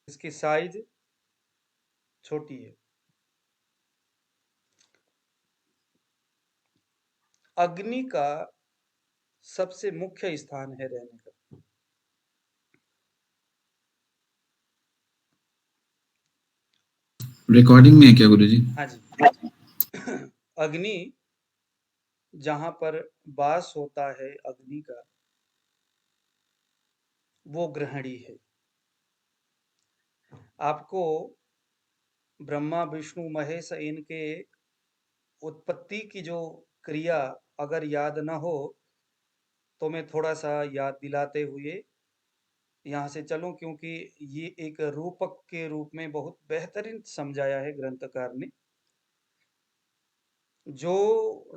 इसकी साइज छोटी है। अग्नि का सबसे मुख्य स्थान है रहने का। रिकॉर्डिंग में है क्या गुरुजी? हाँ जी। अग्नि जहां पर वास होता है अग्नि का, वो गृहिणी है। आपको ब्रह्मा विष्णु महेश इनके उत्पत्ति की जो क्रिया अगर याद न हो तो मैं थोड़ा सा याद दिलाते हुए यहाँ से चलूं, क्योंकि ये एक रूपक के रूप में बहुत बेहतरीन समझाया है ग्रंथकार ने। जो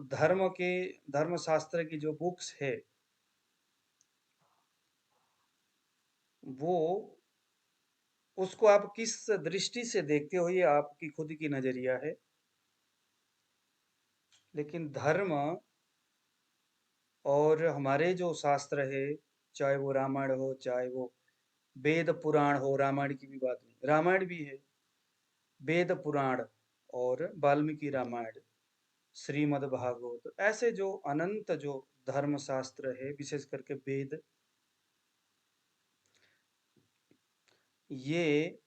धर्म शास्त्र की जो बुक्स है, वो उसको आप किस दृष्टि से देखते हो ये आपकी खुद की नजरिया है। लेकिन धर्म और हमारे जो शास्त्र है, चाहे वो रामायण हो चाहे वो वेद पुराण हो, रामायण की भी बात नहीं, रामायण भी है, वेद पुराण और वाल्मीकि रामायण, श्रीमद् भागवत, ऐसे जो अनंत जो धर्म शास्त्र है, विशेष करके वेद, ये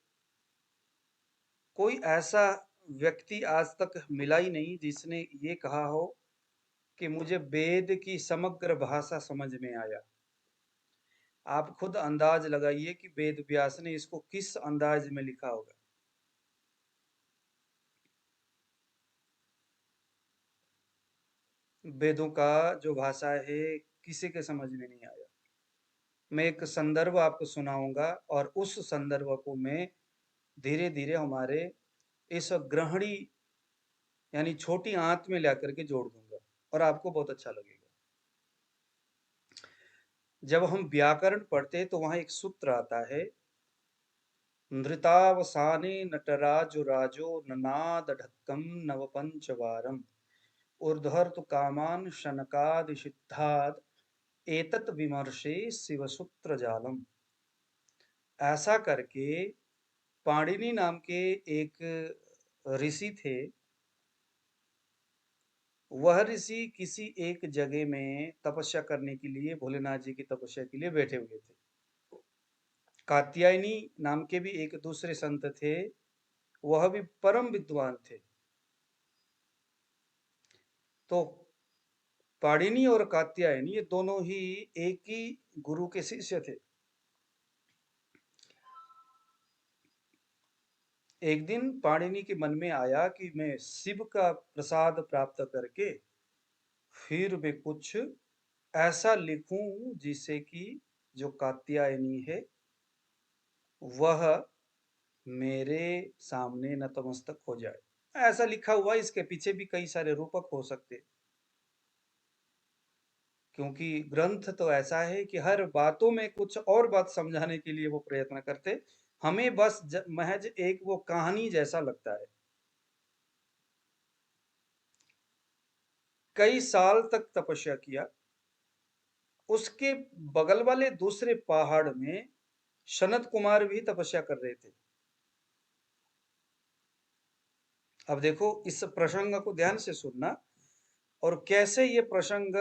कोई ऐसा व्यक्ति आज तक मिला ही नहीं जिसने ये कहा हो कि मुझे वेद की समग्र भाषा समझ में आया। आप खुद अंदाज लगाइए कि वेद व्यास ने इसको किस अंदाज में लिखा होगा। वेदों का जो भाषा है किसी के समझ में नहीं आया। मैं एक संदर्भ आपको सुनाऊंगा और उस संदर्भ को मैं धीरे धीरे हमारे इस गृहिणी यानी छोटी आंत में ला करके जोड़ दूंगा और आपको बहुत अच्छा लगेगा। जब हम व्याकरण पढ़ते तो वहां एक सूत्र आता है, नृतावसाने नटराजो राजो ननाद ढक्कम नवपंचवारम ऊर्ध्वर्तु कामान शनकादि सिद्धाद एतत् विमर्शे शिवसूत्र जालम। ऐसा करके पाणिनि नाम के एक ऋषि थे। वह ऋषि किसी एक जगह में तपस्या करने के लिए, भोलेनाथ जी की तपस्या के लिए बैठे हुए थे। कात्यायनी नाम के भी एक दूसरे संत थे, वह भी परम विद्वान थे। तो पाणिनि और कात्यायनी ये दोनों ही एक ही गुरु के शिष्य थे। एक दिन पाणिनि के मन में आया कि मैं शिव का प्रसाद प्राप्त करके फिर मैं कुछ ऐसा लिखूं जिससे कि जो कात्यायनी है वह मेरे सामने नतमस्तक हो जाए। ऐसा लिखा हुआ, इसके पीछे भी कई सारे रूपक हो सकते, क्योंकि ग्रंथ तो ऐसा है कि हर बातों में कुछ और बात समझाने के लिए वो प्रयत्न करते, हमें बस महज एक वो कहानी जैसा लगता है। कई साल तक तपस्या किया। उसके बगल वाले दूसरे पहाड़ में सनत कुमार भी तपस्या कर रहे थे। अब देखो इस प्रसंग को ध्यान से सुनना और कैसे ये प्रसंग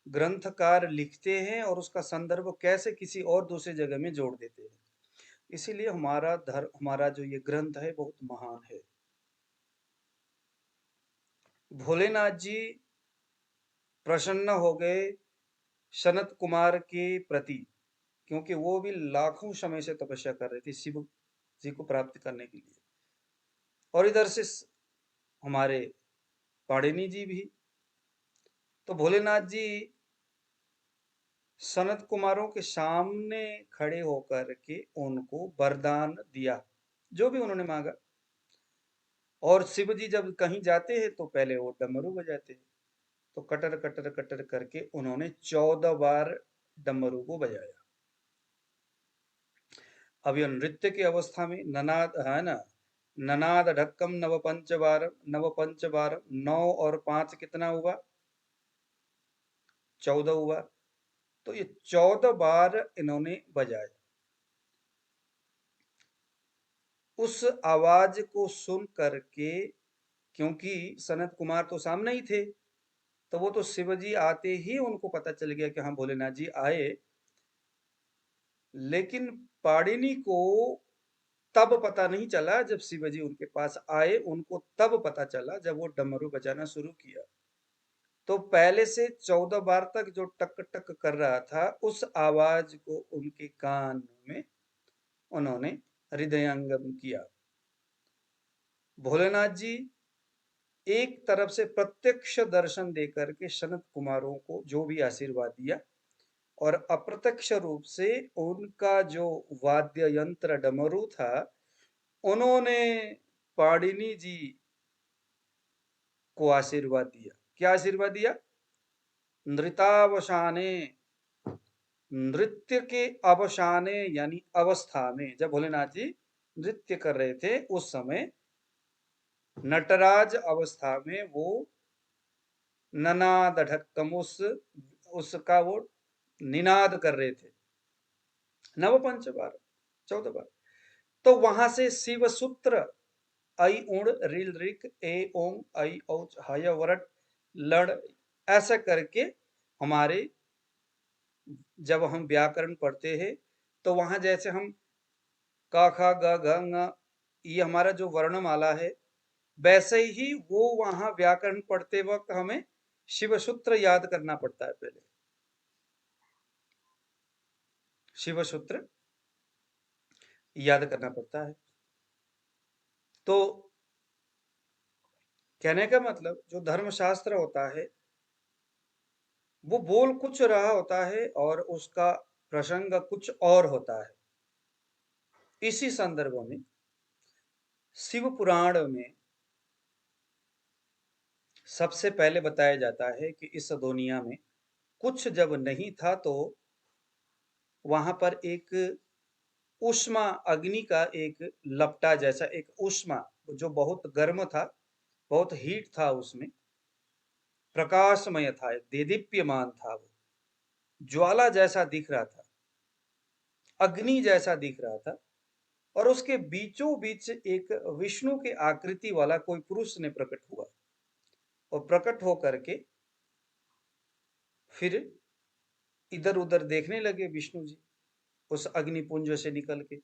ग्रंथकार लिखते हैं और उसका संदर्भ कैसे किसी और दूसरी जगह में जोड़ देते हैं। इसीलिए हमारा जो ये ग्रंथ है बहुत महान है। भोलेनाथ जी प्रसन्न हो गए सनत कुमार के प्रति, क्योंकि वो भी लाखों समय से तपस्या कर रहे थे शिव जी को प्राप्त करने के लिए। और इधर से हमारे पाणिनि जी भी। तो भोलेनाथ जी सनत कुमारों के सामने खड़े होकर के उनको वरदान दिया, जो भी उन्होंने मांगा। और शिव जी जब कहीं जाते हैं तो पहले वो डमरू बजाते हैं। तो कटर कटर कटर करके उन्होंने 14 बार डमरू को बजाया। अब यह नृत्य की अवस्था में ननाद है ना, ननाद ढक्कम नव पंच बार, 9 और 5 कितना हुआ, 14 हुआ। तो ये 14 बार इन्होंने बजाया। उस आवाज को सुन करके, क्योंकि सनत कुमार तो सामने ही थे, तो वो तो शिवजी आते ही उनको पता चल गया कि हाँ भोलेनाथ जी आए। लेकिन पाणिनि को तब पता नहीं चला जब शिवजी उनके पास आए, उनको तब पता चला जब वो डमरू बजाना शुरू किया। तो पहले से 14 बार तक जो टक टक कर रहा था, उस आवाज को उनके कान में उन्होंने हृदयंगम किया। भोलेनाथ जी एक तरफ से प्रत्यक्ष दर्शन देकर के सनत कुमारों को जो भी आशीर्वाद दिया, और अप्रत्यक्ष रूप से उनका जो वाद्य यंत्र डमरू था, उन्होंने पाणिनि जी को आशीर्वाद दिया। क्या आशीर्वाद दिया? नृतावसाने, नृत्य के अवसाने यानी अवस्था में, जब भोलेनाथ जी नृत्य कर रहे थे उस समय नटराज अवस्था में वो ननाद ढक्कम उसका वो निनाद कर रहे थे नव पंच बार, 14 बार। तो वहां से शिव सूत्र ऐ उण रिल रिक ए ओम ऐ औच हय वरट लड़, ऐसा करके हमारे जब हम व्याकरण पढ़ते हैं तो वहां जैसे हम क ख ग घ ङ, ये हमारा जो वर्णमाला है, वैसे ही वो वहां व्याकरण पढ़ते वक्त हमें शिव सूत्र याद करना पड़ता है। पहले शिव सूत्र याद करना पड़ता है। तो कहने का मतलब जो धर्मशास्त्र होता है वो बोल कुछ रहा होता है और उसका प्रसंग कुछ और होता है। इसी संदर्भ में शिव पुराण में सबसे पहले बताया जाता है कि इस दुनिया में कुछ जब नहीं था तो वहां पर एक ऊष्मा, अग्नि का एक लपटा जैसा एक ऊष्मा जो बहुत गर्म था, बहुत हीट था, उसमें प्रकाशमय था, देदीप्यमान था, वो ज्वाला जैसा दिख रहा था, अग्नि जैसा दिख रहा था। और उसके बीचों बीच एक विष्णु के आकृति वाला कोई पुरुष ने प्रकट हुआ, और प्रकट होकर के फिर इधर उधर देखने लगे विष्णु जी उस अग्निपुंज से निकल के,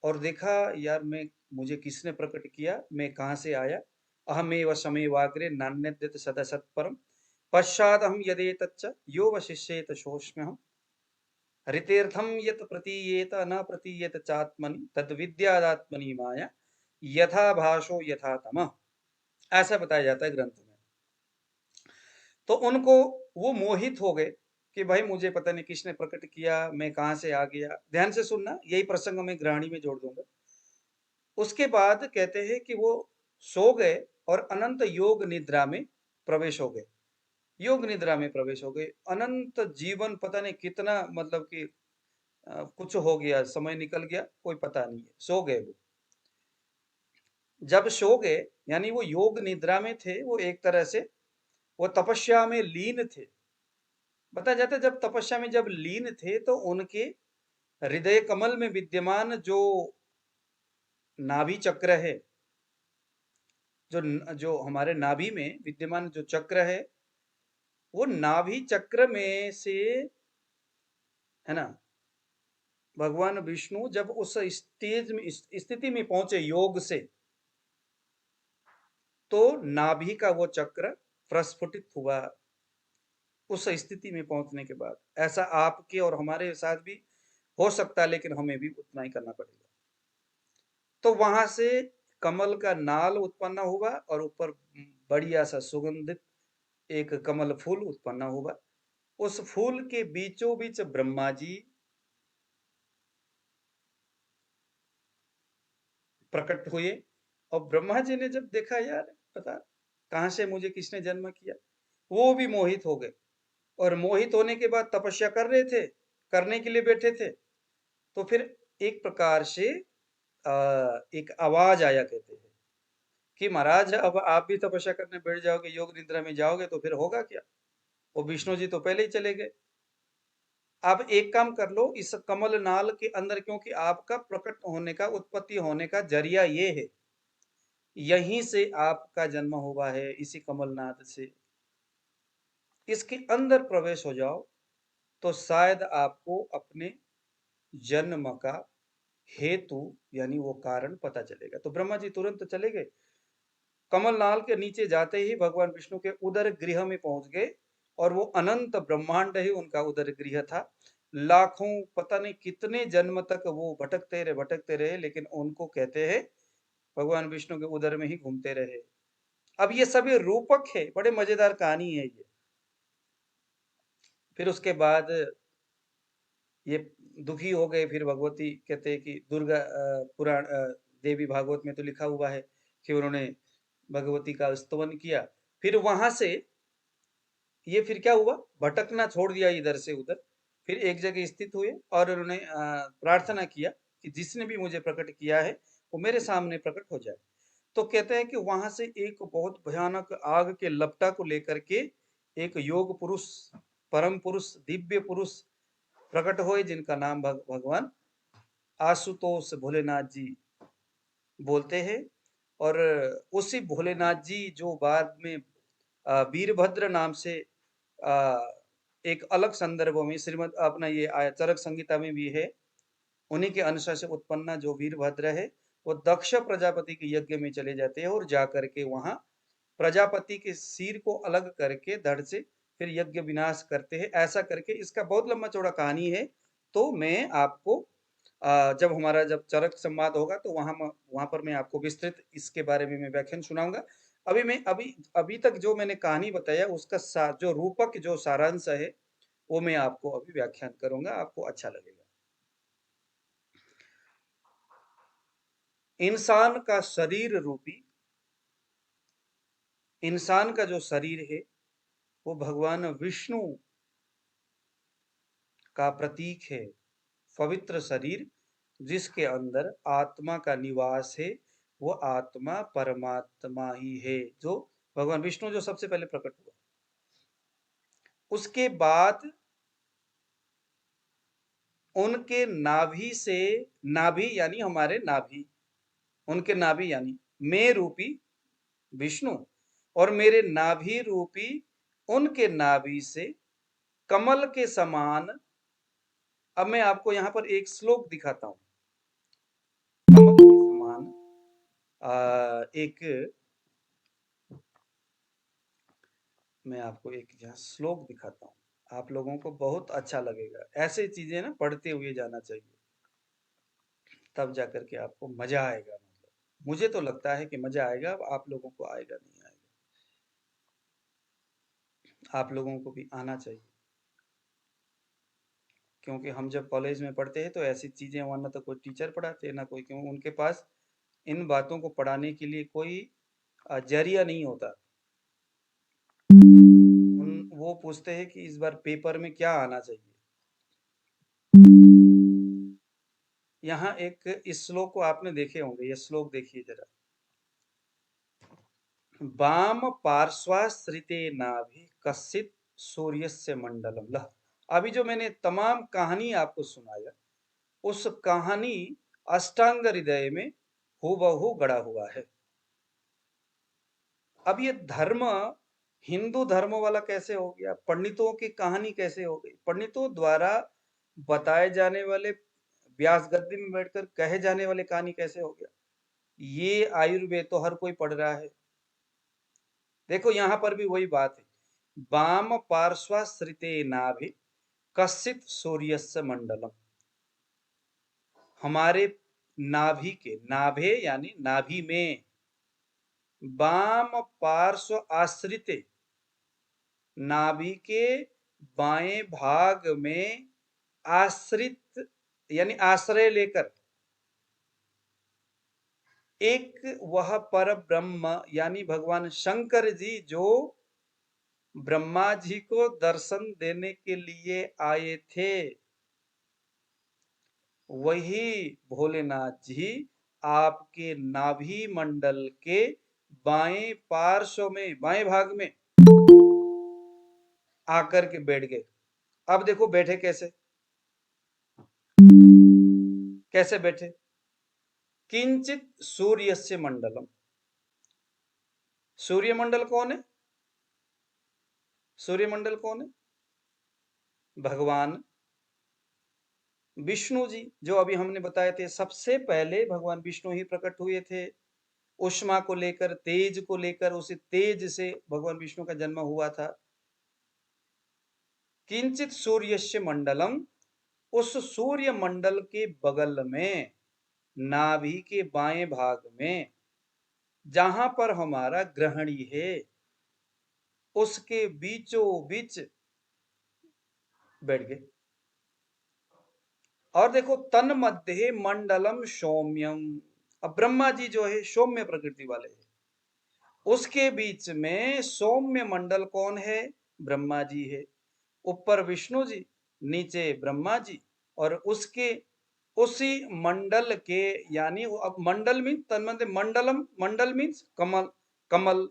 और देखा यार मैं, मुझे किसने प्रकट किया, मैं कहाँ से आया। अहमेव समेवाग्रे नान्यद्यत सदसत् परम पश्चात हम यदेतच्च यो वशिष्येत शोष्म्यहम् ऋतेर्थम यत प्रतीयेत न प्रतीयेत चात्मनि तद विद्यादात्मनि माया यथा भाषो यथा तमः, ऐसा बताया जाता है ग्रंथ में। तो उनको वो मोहित हो गए कि भाई मुझे पता नहीं किसने प्रकट किया, मैं कहाँ से आ गया। ध्यान से सुनना, यही प्रसंग मैं ग्रहणी में जोड़ दूंगा। उसके बाद कहते हैं कि वो सो गए और अनंत योग निद्रा में प्रवेश हो गए। योग निद्रा में प्रवेश हो गए, अनंत जीवन पता नहीं कितना, मतलब कि कुछ हो गया, समय निकल गया, कोई पता नहीं है, सो गए वो। जब सो गए यानी वो योग निद्रा में थे, वो एक तरह से वो तपस्या में लीन थे। बताया जाता है जब तपस्या में जब लीन थे तो उनके हृदय कमल में विद्यमान जो नाभि चक्र है, जो जो हमारे नाभि में विद्यमान जो चक्र है, वो नाभि चक्र में से, है ना, भगवान विष्णु जब उस स्टेज में स्थिति में पहुंचे योग से, तो नाभि का वो चक्र प्रस्फुटित हुआ उस स्थिति में पहुंचने के बाद। ऐसा आपके और हमारे साथ भी हो सकता है, लेकिन हमें भी उतना ही करना पड़ेगा। तो वहां से कमल का नाल उत्पन्न हुआ और ऊपर बढ़िया सा सुगंधित एक कमल फूल उत्पन्न हुआ। उस फूल के बीचों बीच ब्रह्मा जी प्रकट हुए, और ब्रह्मा जी ने जब देखा यार पता कहां से मुझे किसने जन्म किया, वो भी मोहित हो गए। और मोहित होने के बाद तपस्या कर रहे थे, करने के लिए बैठे थे, तो फिर एक प्रकार से एक आवाज आया, कहते हैं कि महाराज अब आप भी तपस्या करने बैठ जाओगे, योग निद्रा में जाओगे तो फिर होगा क्या। वो विष्णु जी तो पहले ही चले गए। अब एक काम कर लो, इस कमल नाल के अंदर, क्योंकि आपका प्रकट होने का, उत्पत्ति होने का जरिया ये है, यहीं से आपका जन्म हुआ है, इसी कमलनाथ से। इसके अंदर प्रवेश हो जाओ तो शायद आपको अपने जन्म का हेतु यानी वो कारण पता चलेगा। तो ब्रह्मा जी तुरंत चले गए, कमलनाल के नीचे जाते ही भगवान विष्णु के उदर गृह में पहुंच गए, और वो अनंत ब्रह्मांड ही उनका उदर गृह था। लाखों पता नहीं कितने जन्म तक वो भटकते रहे, लेकिन उनको कहते हैं भगवान विष्णु के उदर में ही घूमते रहे। अब ये सभी रूपक है, बड़े मजेदार कहानी है ये। फिर उसके बाद ये दुखी हो गए, फिर भगवती कहते हैं कि दुर्गा पुराण देवी भागवत में तो लिखा हुआ है कि उन्होंने भगवती का स्तवन किया। फिर वहां से ये फिर क्या हुआ, भटकना छोड़ दिया इधर से उधर, फिर एक जगह स्थित हुए और उन्होंने प्रार्थना किया कि जिसने भी मुझे प्रकट किया है वो मेरे सामने प्रकट हो जाए। तो कहते हैं कि वहां से एक बहुत भयानक आग के लपटा को लेकर के एक योग पुरुष, परम पुरुष, दिव्य पुरुष प्रकट हुए, जिनका नाम भगवान आशुतोष भोलेनाथ जी बोलते हैं। और उसी भोलेनाथ जी जो बाद में वीरभद्र नाम से एक अलग संदर्भ में श्रीमद अपना ये चरक संहिता में भी है, उन्हीं के अंश से उत्पन्न जो वीरभद्र है, वो दक्ष प्रजापति के यज्ञ में चले जाते हैं और जाकर के वहां प्रजापति के सिर को अलग करके धड़ से फिर यज्ञ विनाश करते हैं। ऐसा करके इसका बहुत लंबा चौड़ा कहानी है। तो मैं आपको जब हमारा जब चरक संवाद होगा तो वहां पर मैं आपको विस्तृत इसके बारे में मैं व्याख्यान सुनाऊंगा। अभी मैं अभी अभी तक जो मैंने कहानी बताया उसका जो रूपक जो सारांश है वो मैं आपको अभी व्याख्यान करूंगा, आपको अच्छा लगेगा। इंसान का शरीर रूपी, इंसान का जो शरीर है वो भगवान विष्णु का प्रतीक है। पवित्र शरीर जिसके अंदर आत्मा का निवास है, वो आत्मा परमात्मा ही है, जो भगवान विष्णु जो सबसे पहले प्रकट हुआ। उसके बाद उनके नाभि से, नाभि यानी हमारे नाभि, उनके नाभि यानी मैं रूपी विष्णु, और मेरे नाभि रूपी उनके नाभि से कमल के समान। अब मैं आपको यहाँ पर एक श्लोक दिखाता हूँ। कमल के समान एक, मैं आपको एक यहाँ श्लोक दिखाता हूँ, आप लोगों को बहुत अच्छा लगेगा। ऐसे चीजें ना पढ़ते हुए जाना चाहिए, तब जाकर के आपको मजा आएगा। मतलब मुझे तो लगता है कि मजा आएगा, अब आप लोगों को आएगा नहीं आएगा, आप लोगों को भी आना चाहिए। क्योंकि हम जब कॉलेज में पढ़ते हैं तो ऐसी चीजें वहाँ ना तो कोई टीचर पढ़ाते ना कोई, क्यों उनके पास इन बातों को पढ़ाने के लिए कोई जरिया नहीं होता। वो पूछते हैं कि इस बार पेपर में क्या आना चाहिए। यहाँ एक इस श्लोक को आपने देखे होंगे, ये श्लोक देखिए जरा। वाम पार्श्वाश्रिते नाभि कश्चित सूर्यस्य मंडलम लह। अभी जो मैंने तमाम कहानी आपको सुनाया, उस कहानी अष्टांग हृदय में हूबहू गड़ा हुआ है। अब ये धर्म हिंदू धर्म वाला कैसे हो गया, पंडितों की कहानी कैसे हो गई, पंडितों द्वारा बताए जाने वाले, व्यास गद्दी में बैठकर कहे जाने वाले कहानी कैसे हो गया। ये आयुर्वेद तो हर कोई पढ़ रहा है। देखो यहाँ पर भी वही बात है, वाम पार्श्वाश्रिते नाभि कश्चित सूर्यस्य मंडलम। हमारे नाभि के, नाभे यानी नाभि में, वाम पार्श्व आश्रित, नाभि के बाएं भाग में आश्रित यानी आश्रय लेकर एक वह पर ब्रह्म यानी भगवान शंकर जी, जो ब्रह्मा जी को दर्शन देने के लिए आए थे, वही भोलेनाथ जी आपके नाभि मंडल के बाएं पार्श्व में, बाएं भाग में आकर के बैठ गए। अब देखो बैठे कैसे, कैसे बैठे? किंचित सूर्यस्य मंडलम। सूर्यमंडल कौन है? सूर्यमंडल कौन है? भगवान विष्णु जी, जो अभी हमने बताए थे। सबसे पहले भगवान विष्णु ही प्रकट हुए थे। उष्मा को लेकर, तेज को लेकर, उसी तेज से भगवान विष्णु का जन्म हुआ था। किंचित सूर्यस्य मंडलम, उस सूर्य मंडल के बगल में, नाभि के बाएं भाग में, जहां पर हमारा ग्रहणी है, उसके बीचों बीच बैठ गए। और देखो, तन मध्य मंडलम सौम्यम। अब ब्रह्मा जी जो है सौम्य प्रकृति वाले हैं, उसके बीच में सौम्य मंडल कौन है? ब्रह्मा जी है। ऊपर विष्णु जी, नीचे ब्रह्मा जी। और उसके उसी मंडल के, यानी अब मंडल मीन्स तन्मध्य मंडलम, मंडल मीन्स कमल। कमल,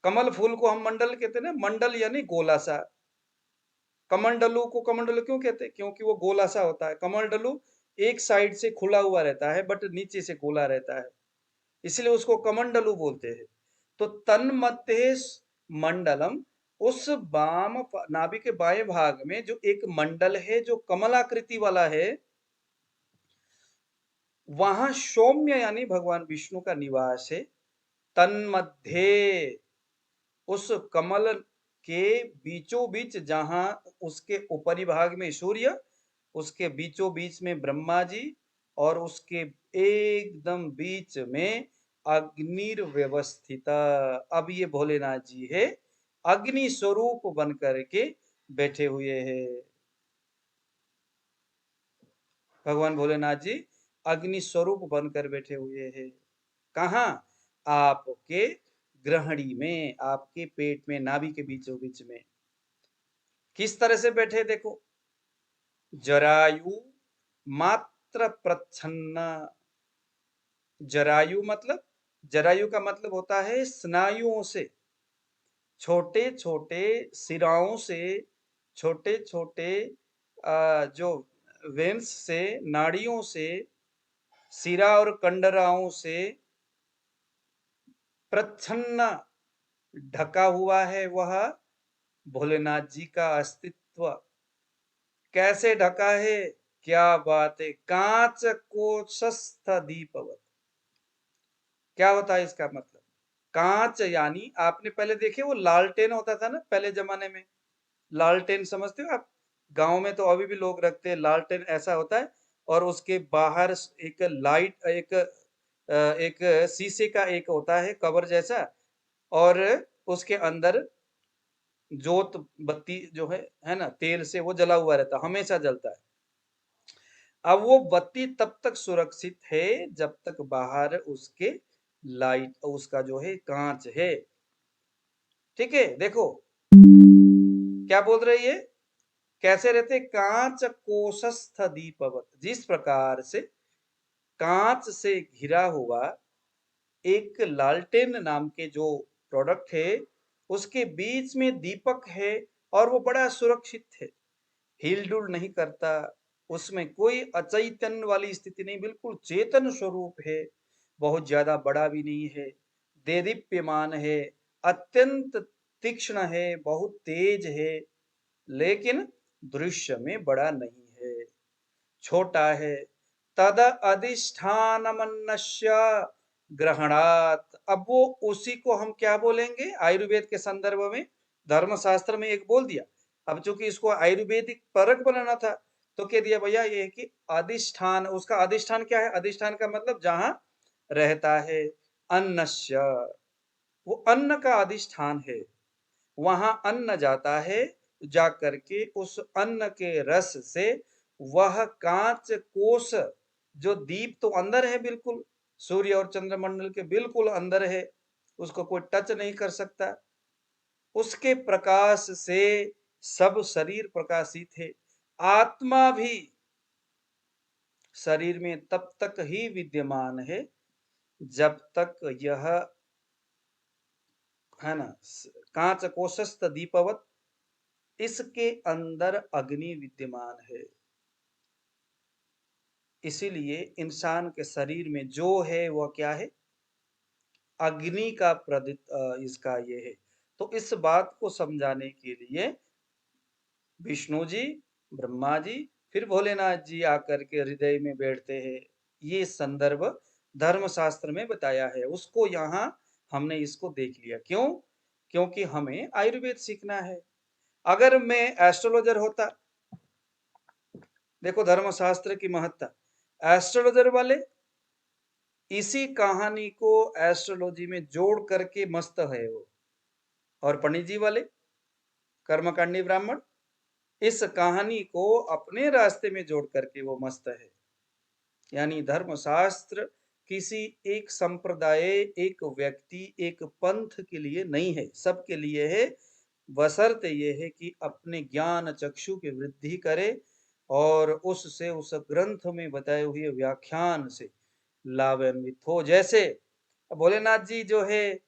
कमल फूल को हम मंडल कहते हैं ना। मंडल यानी गोला सा। कमंडलू को कमंडलू क्यों कहते हैं? क्योंकि वो गोला सा होता है। कमंडलू एक साइड से खुला हुआ रहता है, बट नीचे से गोला रहता है, इसलिए उसको कमंडलू बोलते हैं। तो तन्मध्य मंडलम, उस वाम नाभि के बाएं भाग में जो एक मंडल है, जो कमलाकृति वाला है, वहां सौम्य यानी भगवान विष्णु का निवास है। तन्मध्य, उस कमल के बीचों बीच, जहां उसके ऊपरी भाग में सूर्य, उसके बीचों बीच में ब्रह्मा जी, और उसके एकदम बीच में अग्निर्व्यवस्थित। अब ये भोलेनाथ जी है, अग्नि स्वरूप बन करके बैठे हुए हैं। भगवान भोलेनाथ जी अग्नि स्वरूप बनकर बैठे हुए हैं। कहाँ? आपके ग्रहणी में, आपके पेट में, नाभि के बीचों बीच में। किस तरह से बैठे? देखो, जरायु मात्र प्रच्छन्न। जरायु मतलब, जरायु का मतलब होता है स्नायुओं से, छोटे छोटे सिराओं से, छोटे छोटे जो वेन्स से, नाड़ियों से, सिरा और कंडराओं से प्रच्छन्न, ढका हुआ है वह भोलेनाथ जी का अस्तित्व। कैसे ढका है? क्या बात है! कांच कोशस्थ दीपवत। क्या होता है इसका मतलब? कांच यानी, आपने पहले देखे वो लालटेन होता था ना पहले जमाने में। लालटेन समझते हो आप? गांव में तो अभी भी लोग रखते हैं लालटेन, ऐसा होता है। और उसके बाहर एक लाइट, एक शीशे का एक होता है कवर जैसा, और उसके अंदर जोत बत्ती जो है ना, तेल से वो जला हुआ रहता, हमेशा जलता है। अब वो बत्ती तब तक सुरक्षित है जब तक बाहर उसके लाइट, उसका जो है कांच है। ठीक है, देखो क्या बोल रही है। कैसे रहते? कांच कोशस्थ दीपवत। जिस प्रकार से कांच से घिरा हुआ एक लालटेन नाम के जो प्रोडक्ट है, उसके बीच में दीपक है, और वो बड़ा सुरक्षित है, हिलडुल नहीं करता, उसमें कोई अचैतन्य वाली स्थिति नहीं, बिल्कुल चेतन स्वरूप है। बहुत ज्यादा बड़ा भी नहीं है, देदीप्यमान है, अत्यंत तीक्ष्ण है, बहुत तेज है, लेकिन दृश्य में बड़ा नहीं है, छोटा है। तद अधिष्ठानमन्नस्य ग्रहणात्। अब वो उसी को हम क्या बोलेंगे आयुर्वेद के संदर्भ में? धर्मशास्त्र में एक बोल दिया। अब चूंकि इसको आयुर्वेदिक परक बनाना था, तो कह दिया भैया ये है कि अधिष्ठान, उसका अधिष्ठान क्या है? अधिष्ठान का मतलब जहां रहता है। अन्नस्य, वो अन्न का अधिष्ठान है, वहां अन्न जाता है, जा करके उस अन्न के रस से वह कांच कोश, जो दीप तो अंदर है बिल्कुल, सूर्य और चंद्रमंडल के बिल्कुल अंदर है, उसको कोई टच नहीं कर सकता, उसके प्रकाश से सब शरीर प्रकाशित है। आत्मा भी शरीर में तब तक ही विद्यमान है जब तक यह, है ना, कांच कोशस्थ दीपवत, इसके अंदर अग्नि विद्यमान है। इसीलिए इंसान के शरीर में जो है वह क्या है? अग्नि का इसका ये है। तो इस बात को समझाने के लिए विष्णु जी, ब्रह्मा जी, फिर भोलेनाथ जी आकर के हृदय में बैठते हैं। ये संदर्भ धर्मशास्त्र में बताया है, उसको यहाँ हमने इसको देख लिया। क्यों? क्योंकि हमें आयुर्वेद सीखना है। अगर मैं एस्ट्रोलॉजर होता, देखो धर्मशास्त्र की महत्ता, एस्ट्रोलॉजर वाले इसी कहानी को एस्ट्रोलॉजी में जोड़ करके मस्त है वो, और पंडित जी वाले कर्मकांडी ब्राह्मण इस कहानी को अपने रास्ते में जोड़ करके वो मस्त है। यानी धर्मशास्त्र किसी एक संप्रदाय, एक व्यक्ति, एक पंथ के लिए नहीं है, सबके लिए है। बशर्ते ये है कि अपने ज्ञान चक्षु की वृद्धि करे और उससे, उस ग्रंथ में बताए हुए व्याख्यान से लाभान्वित हो। जैसे भोलेनाथ जी जो है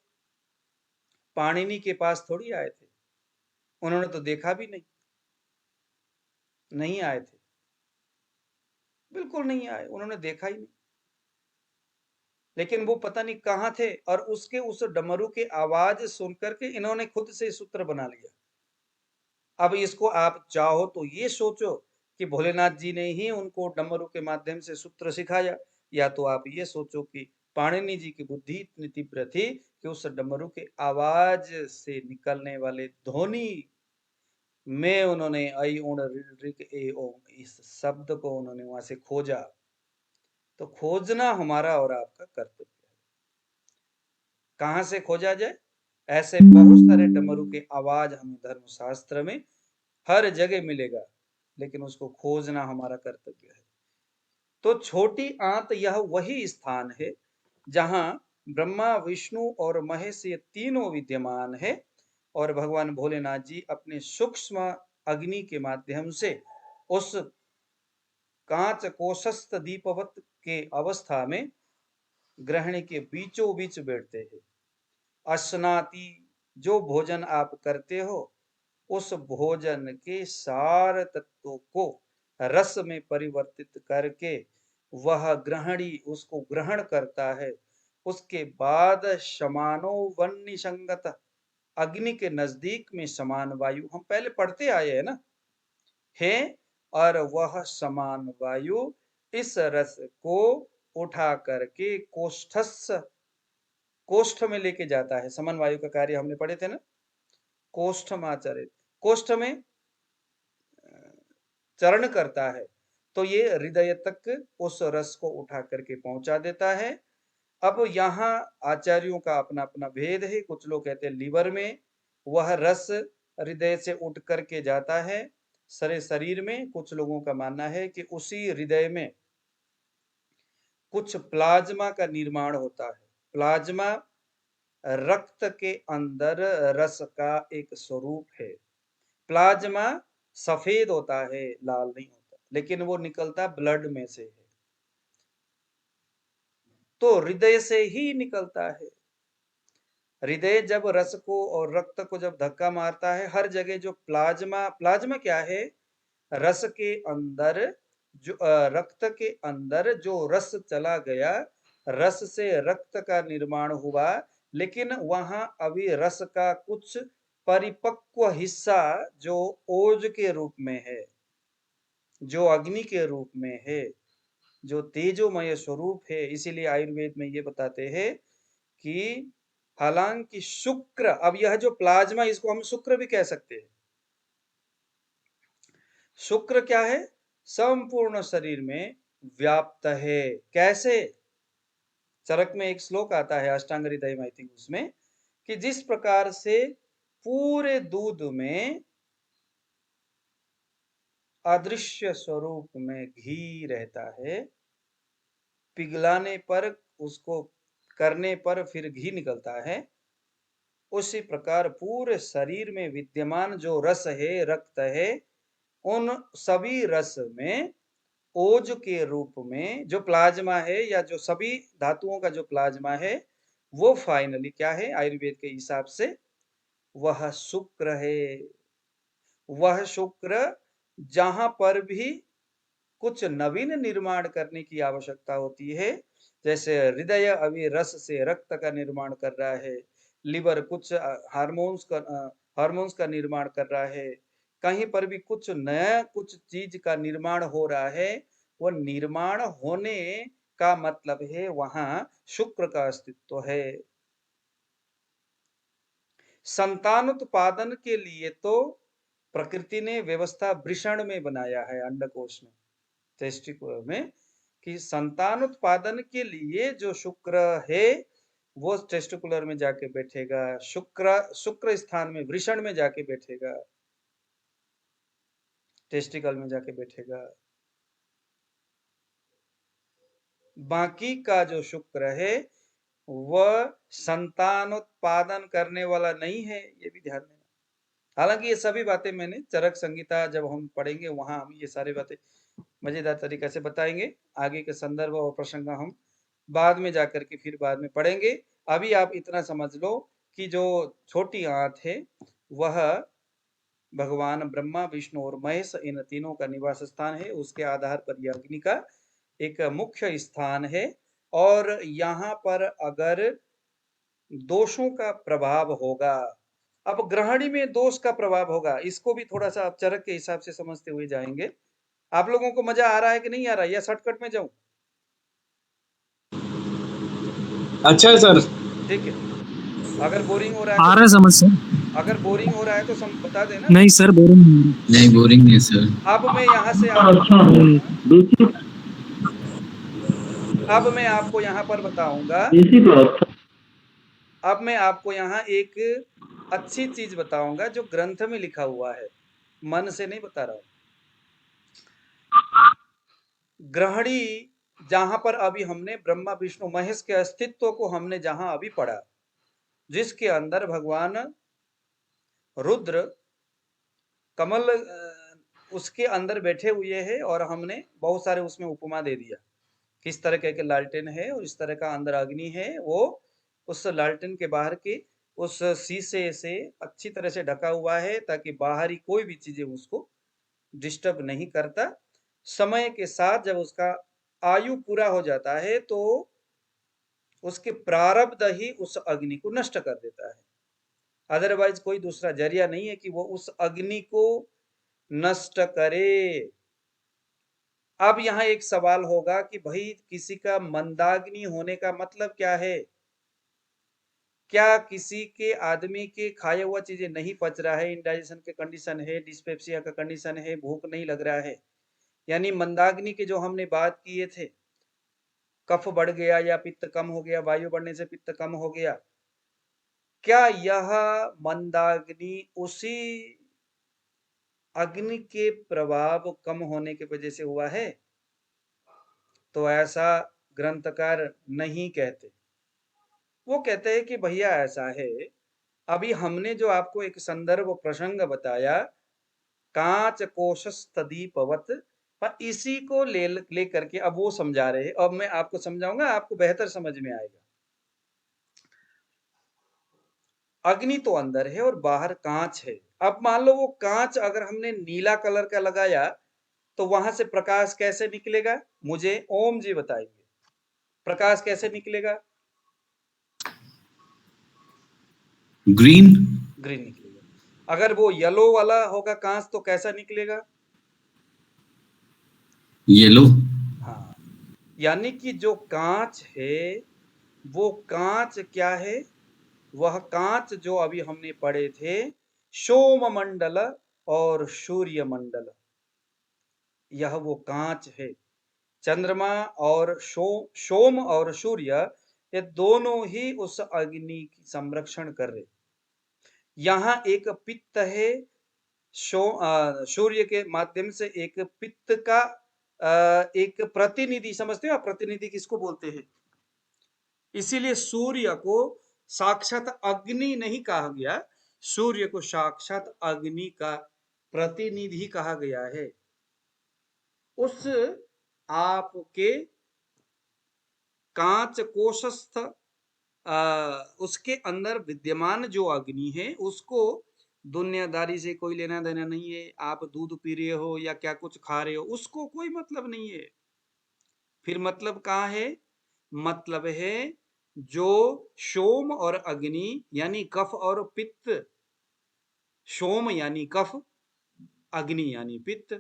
पाणिनि के पास थोड़ी आए थे, उन्होंने तो देखा भी नहीं, नहीं आए थे, बिल्कुल नहीं आए, उन्होंने देखा ही नहीं। लेकिन वो पता नहीं कहाँ थे, और उसके उस डमरू के आवाज सुन करके इन्होंने खुद से सूत्र बना लिया। अब इसको आप चाहो तो ये सोचो कि भोलेनाथ जी ने ही उनको डमरू के माध्यम से सूत्र सिखाया, या तो आप ये सोचो कि पाणिनि जी की बुद्धि इतनी तीव्र थी कि उस डमरू के आवाज से निकलने वाले ध्वनि में उन्होंने ऐ उण ऋ ए ओम इस शब्द को उन्होंने वहां से खोजा। तो खोजना हमारा और आपका कर्तव्य है। कहाँ से खोजा जाए? ऐसे बहुत सारे डमरू के आवाज हमें धर्मशास्त्र में हर जगह मिलेगा, लेकिन उसको खोजना हमारा कर्तव्य है। तो छोटी आंत यह वही स्थान है जहां ब्रह्मा, विष्णु और महेश ये तीनों विद्यमान है, और भगवान भोलेनाथ जी अपने सूक्ष्म अग्नि के माध्यम से उस कांच कोशस्थ दीपवत के अवस्था में ग्रहण के बीचों बीच बैठते हैं। अस्नाति, जो भोजन आप करते हो उस भोजन के सार तत्वों को रस में परिवर्तित करके वह ग्रहणी उसको ग्रहण करता है। उसके बाद समानो वन्य संगत, अग्नि के नजदीक में समान वायु, हम पहले पढ़ते आए हैं ना, है, और वह समान वायु इस रस को उठा करके कोष्ठ में लेके जाता है। समान वायु का कार्य हमने पढ़े थे ना, कोष्ठमाचरित, कोष्ठ में चरण करता है। तो ये हृदय तक उस रस को उठा करके पहुंचा देता है। अब यहाँ आचार्यों का अपना अपना भेद है। कुछ लोग कहते हैं लीवर में वह रस हृदय से उठ करके जाता है सारे शरीर में। कुछ लोगों का मानना है कि उसी हृदय में कुछ प्लाज्मा का निर्माण होता है। प्लाज्मा रक्त के अंदर रस का एक स्वरूप है। प्लाज्मा सफेद होता है, लाल नहीं होता, लेकिन वो निकलता ब्लड में से है, तो हृदय से ही निकलता है। हृदय जब रस को और रक्त को जब धक्का मारता है, हर जगह जो प्लाज्मा, प्लाज्मा क्या है? रस के अंदर जो रक्त के अंदर जो रस चला गया, रस से रक्त का निर्माण हुआ, लेकिन वहां अभी रस का कुछ परिपक्व हिस्सा जो ओज के रूप में है, जो अग्नि के रूप में है, जो तेजोमय स्वरूप है। इसीलिए आयुर्वेद में ये बताते हैं कि हालांकि शुक्र, अब यह जो प्लाज्मा, इसको हम शुक्र भी कह सकते हैं। शुक्र क्या है? संपूर्ण शरीर में व्याप्त है। कैसे? चरक में एक श्लोक आता है, अष्टांग हृदय में, आई थिंक उसमें, कि जिस प्रकार से पूरे दूध में अदृश्य स्वरूप में घी रहता है, पिघलाने पर, उसको करने पर फिर घी निकलता है, उसी प्रकार पूरे शरीर में विद्यमान जो रस है, रक्त है, उन सभी रस में ओज के रूप में जो प्लाज्मा है, या जो सभी धातुओं का जो प्लाज्मा है, वो फाइनली क्या है आयुर्वेद के हिसाब से? वह शुक्र है। वह शुक्र जहां पर भी कुछ नवीन निर्माण करने की आवश्यकता होती है। जैसे हृदय अभी रस से रक्त का निर्माण कर रहा है, लिवर कुछ हार्मोन्स का निर्माण कर रहा है, कहीं पर भी कुछ नया कुछ चीज का निर्माण हो रहा है, वो निर्माण होने का मतलब है वहां शुक्र का अस्तित्व है। संतानोत्पादन के लिए तो प्रकृति ने व्यवस्था वृषण में बनाया है, अंडकोश में, टेस्टिकुलर में, कि संतानोत्पादन के लिए जो शुक्र है वो टेस्टिकुलर में जाके बैठेगा, शुक्र स्थान में वृषण में जाके बैठेगा, टेस्टिकल में जाके बैठेगा। बाकी का जो शुक्र है वह संतानोत्पादन करने वाला नहीं है, ये भी ध्यान देना। हालांकि ये सभी बातें मैंने चरक संहिता जब हम पढ़ेंगे वहां हम ये सारी बातें मजेदार तरीके से बताएंगे। आगे के संदर्भ और प्रसंग हम बाद में जाकर के फिर बाद में पढ़ेंगे। अभी आप इतना समझ लो कि जो छोटी आंत है वह भगवान ब्रह्मा विष्णु और महेश इन तीनों का निवास स्थान है। उसके आधार पर यह अग्नि का एक मुख्य स्थान है। और यहाँ पर अगर दोषों का प्रभाव होगा, अब ग्रहणी में दोष का प्रभाव होगा, इसको भी थोड़ा सा आप चरक के हिसाब से समझते हुए जाएंगे। आप लोगों को मजा आ रहा है कि नहीं आ रहा है, या शॉर्टकट में जाऊं? अच्छा है सर। ठीक है। अगर बोरिंग हो रहा है आ तो रहा है समझ सर। अगर बोरिंग हो रहा है तो बता देना। नहीं सर, बोरिंग नहीं, बोरिंग नहीं सर। अब मैं यहाँ से अब मैं आपको यहाँ पर बताऊंगा। अब मैं आपको यहाँ एक अच्छी चीज बताऊंगा जो ग्रंथ में लिखा हुआ है, मन से नहीं बता रहा हूं। ग्रहणी जहां पर अभी हमने ब्रह्मा विष्णु महेश के अस्तित्व को हमने जहां अभी पढ़ा, जिसके अंदर भगवान रुद्र कमल उसके अंदर बैठे हुए हैं, और हमने बहुत सारे उसमें उपमा दे दिया, किस तरह के लालटेन है और इस तरह का अंदर अग्नि है, वो उस लालटेन के बाहर के उस शीशे से अच्छी तरह से ढका हुआ है ताकि बाहरी कोई भी चीजें उसको डिस्टर्ब नहीं करता। समय के साथ जब उसका आयु पूरा हो जाता है तो उसके प्रारब्ध ही उस अग्नि को नष्ट कर देता है। अदरवाइज कोई दूसरा जरिया नहीं है कि वो उस अग्नि को नष्ट करे। अब यहाँ एक सवाल होगा कि भाई किसी का मंदाग्नि होने का मतलब क्या है? क्या किसी के आदमी के खाया हुआ चीजें नहीं पच रहा है, इंडाइजेशन के कंडीशन है, डिस्पेप्सिया का कंडीशन है, भूख नहीं लग रहा है, यानी मंदाग्नि के जो हमने बात किए थे, कफ बढ़ गया या पित्त कम हो गया, वायु बढ़ने से पित्त कम हो गया, क्या यह मंदाग्नि उसी अग्नि के प्रभाव कम होने की वजह से हुआ है? तो ऐसा ग्रंथकार नहीं कहते। वो कहते हैं कि भैया ऐसा है, अभी हमने जो आपको एक संदर्भ प्रसंग बताया, कांच कोशस्तदीपवत, पर इसी को ले करके अब वो समझा रहे हैं। अब मैं आपको समझाऊंगा, आपको बेहतर समझ में आएगा। अग्नि तो अंदर है और बाहर कांच है। अब मान लो वो कांच अगर हमने नीला कलर का लगाया तो वहां से प्रकाश कैसे निकलेगा? मुझे ओम जी बताएंगे, प्रकाश कैसे निकलेगा? ग्रीन। ग्रीन निकलेगा। अगर वो येलो वाला होगा कांच तो कैसा निकलेगा? येलो। हाँ, यानी कि जो कांच है वो कांच क्या है? वह कांच जो अभी हमने पढ़े थे, सोम मंडल और सूर्य मंडल, यह वो कांच है। चंद्रमा और सोम और सूर्य, ये दोनों ही उस अग्नि की संरक्षण कर रहे। यहाँ एक पित्त है, सूर्य के माध्यम से एक पित्त का एक प्रतिनिधि, समझते हो आप प्रतिनिधि किसको बोलते हैं? इसीलिए सूर्य को साक्षात अग्नि नहीं कहा गया, सूर्य को साक्षात अग्नि का प्रतिनिधि कहा गया है। उस आपके कांच कोशस्थ उसके अंदर विद्यमान जो अग्नि है उसको दुनियादारी से कोई लेना देना नहीं है। आप दूध पी रहे हो या क्या कुछ खा रहे हो, उसको कोई मतलब नहीं है। फिर मतलब कहाँ है? मतलब है जो सोम और अग्नि यानी कफ और पित्त, सोम यानी कफ, अग्नि यानी पित्त।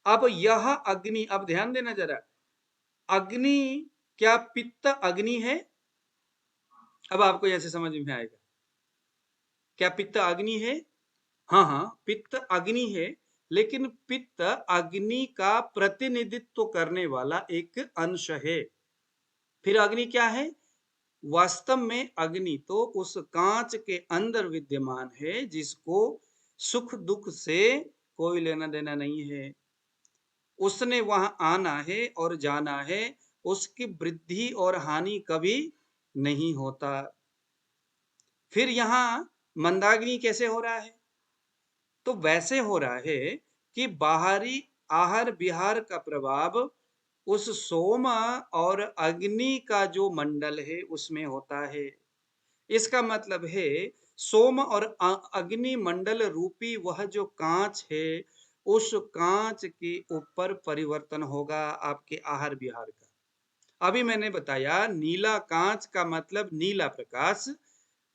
अब यह अग्नि, अब ध्यान देना जरा, अग्नि, क्या पित्त अग्नि है? अब आपको ऐसे समझ में आएगा, क्या पित्त अग्नि है? हाँ हाँ, पित्त अग्नि है, लेकिन पित्त अग्नि का प्रतिनिधित्व करने वाला एक अंश है। फिर अग्नि क्या है? वास्तव में अग्नि तो उस कांच के अंदर विद्यमान है, जिसको सुख दुख से कोई लेना देना नहीं है। उसने वहां आना है और जाना है, उसकी वृद्धि और हानि कभी नहीं होता। फिर यहां मंदाग्नि कैसे हो रहा है? तो वैसे हो रहा है कि बाहरी आहार विहार का प्रभाव उस सोम और अग्नि का जो मंडल है उसमें होता है। इसका मतलब है सोम और अग्नि मंडल रूपी वह जो कांच है, उस कांच के ऊपर परिवर्तन होगा आपके आहार विहार का। अभी मैंने बताया नीला कांच का मतलब नीला प्रकाश,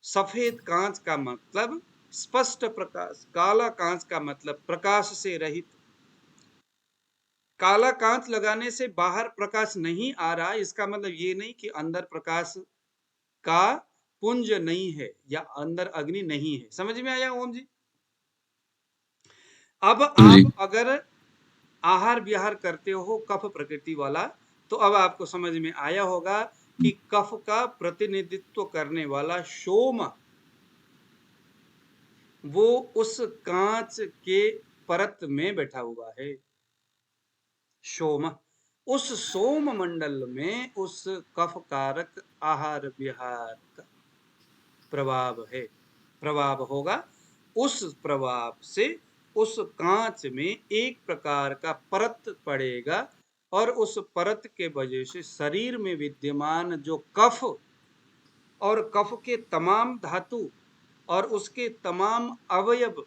सफेद कांच का मतलब स्पष्ट प्रकाश, काला कांच का मतलब प्रकाश से रहित। काला कांच लगाने से बाहर प्रकाश नहीं आ रहा, इसका मतलब ये नहीं कि अंदर प्रकाश का पुंज नहीं है या अंदर अग्नि नहीं है। समझ में आया ओम जी? अब हाँ जी। आप अगर आहार विहार करते हो कफ प्रकृति वाला, तो अब आपको समझ में आया होगा कि कफ का प्रतिनिधित्व करने वाला सोम, वो उस कांच के परत में बैठा हुआ है। सोम, उस सोम मंडल में उस कफ कारक आहार विहार का प्रभाव है, प्रभाव होगा। उस प्रभाव से उस कांच में एक प्रकार का परत पड़ेगा, और उस परत के वजह से शरीर में विद्यमान जो कफ और कफ के तमाम धातु और उसके तमाम अवयव,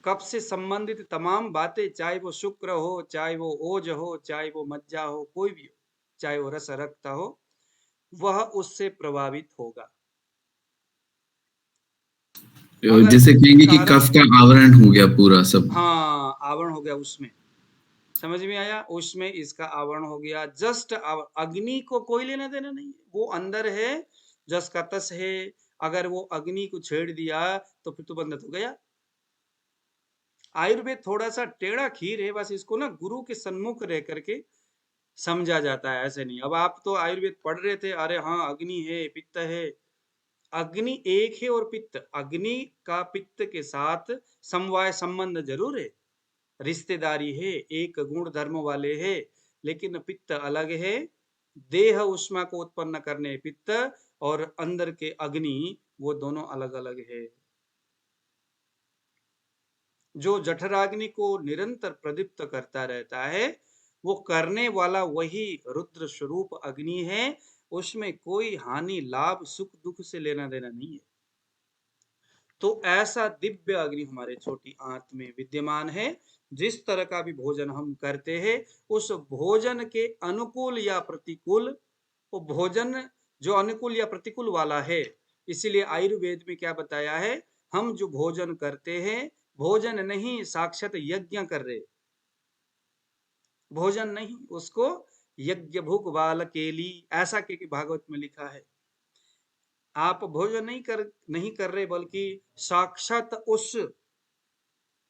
कफ से संबंधित तमाम बातें, चाहे वो शुक्र हो, चाहे वो ओज हो, चाहे वो मज्जा हो, कोई भी हो, चाहे वो रस रक्त हो, वह उससे प्रभावित होगा। अगर जैसे कहेंगे कि उदाहरण, कफ का आवरण हो गया पूरा सब। हाँ आवरण हो गया उसमें, समझ में आया? उसमें इसका आवरण हो गया। जस्ट अग्नि को कोई लेना देना नहीं है, वो अंदर है, जस का तस है। अगर वो अग्नि को छेड़ दिया तो फिर तो बंद हो गया। आयुर्वेद थोड़ा सा टेढ़ा खीर है, बस इसको ना गुरु के सन्मुख रह करके समझा जाता है, ऐसे नहीं। अब आप तो आयुर्वेद पढ़ रहे थे, अरे हाँ अग्नि है पित्त है, अग्नि एक है और पित्त, अग्नि का पित्त के साथ समवाय संबंध जरूर है, रिश्तेदारी है, एक गुण धर्म वाले है, लेकिन पित्त अलग है। देह उष्मा को उत्पन्न करने पित्त और अंदर के अग्नि, वो दोनों अलग अलग है। जो जठराग्नि को निरंतर प्रदीप्त करता रहता है, वो करने वाला वही रुद्र स्वरूप अग्नि है। उसमें कोई हानि लाभ सुख दुख से लेना देना नहीं है। तो ऐसा दिव्य अग्नि हमारे छोटी आंत में विद्यमान है। जिस तरह का भी भोजन हम करते हैं, उस भोजन के अनुकूल या प्रतिकूल, वो भोजन जो अनुकूल या प्रतिकूल वाला है, इसीलिए आयुर्वेद में क्या बताया है, हम जो भोजन करते हैं, भोजन नहीं साक्षात यज्ञ कर रहे, भोजन नहीं, उसको यज्ञ भूख बाल केली, ऐसा के भागवत में लिखा है। आप भोजन नहीं कर रहे, बल्कि साक्षात उस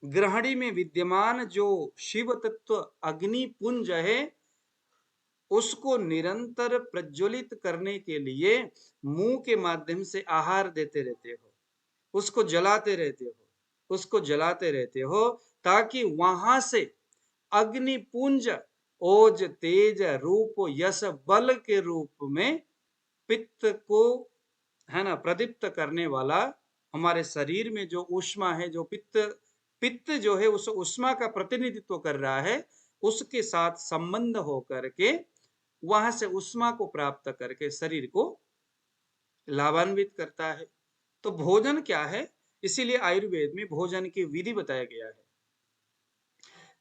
ग्रहणी में विद्यमान जो शिव तत्व अग्नि पुंज है, उसको निरंतर प्रज्वलित करने के लिए मुंह के माध्यम से आहार देते रहते हो, उसको जलाते रहते हो, उसको जलाते रहते हो, ताकि वहां से अग्निपुंज ओज तेज रूप यश बल के रूप में पित्त को, है ना, प्रदीप्त करने वाला, हमारे शरीर में जो ऊष्मा है, जो पित्त, पित्त जो है उस ऊष्मा का प्रतिनिधित्व कर रहा है, उसके साथ संबंध हो करके वहां से ऊष्मा को प्राप्त करके शरीर को लाभान्वित करता है। तो भोजन क्या है? इसीलिए आयुर्वेद में भोजन की विधि बताया गया है,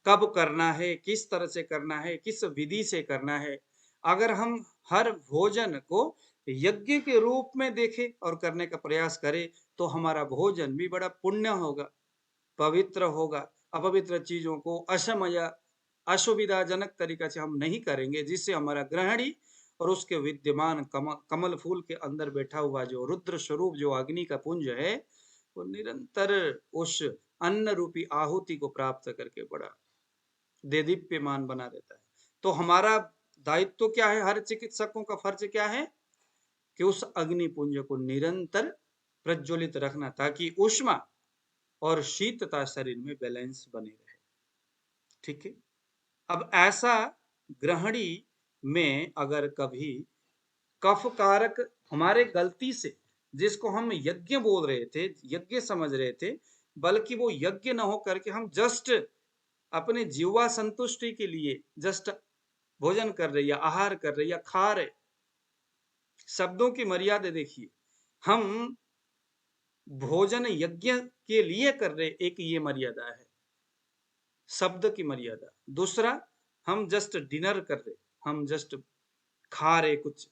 कब करना है, किस तरह से करना है, किस विधि से करना है। अगर हम हर भोजन को यज्ञ के रूप में देखें और करने का प्रयास करें तो हमारा भोजन भी बड़ा पुण्य होगा, पवित्र होगा। अपवित्र चीजों को असमय असुविधाजनक तरीका से हम नहीं करेंगे, जिससे हमारा ग्रहणी और उसके विद्यमान कमल फूल के अंदर बैठा हुआ जो रुद्र स्वरूप जो अग्नि का पुंज है, वो निरंतर उस अन्न रूपी आहुति को प्राप्त करके बड़ा देदीप्यमान बना रहता है। तो हमारा दायित्व क्या है, हर चिकित्सकों का फर्ज क्या है कि उस अग्नि पुंज को निरंतर प्रज्वलित रखना, ताकि ऊष्मा और शीतता शरीर में बैलेंस बने रहे। ठीक है। अब ऐसा ग्रहणी में अगर कभी कफ कारक हमारे गलती से, जिसको हम यज्ञ बोल रहे थे, यज्ञ समझ रहे थे, बल्कि वो यज्ञ न हो करके हम जस्ट अपने जीवा संतुष्टि के लिए जस्ट भोजन कर रहे या आहार कर रहे या खा रहे। शब्दों की मर्यादा देखिए, हम भोजन यज्ञ के लिए कर रहे, एक ये मर्यादा है शब्द की मर्यादा। दूसरा, हम जस्ट डिनर कर रहे, हम जस्ट खा रहे कुछ,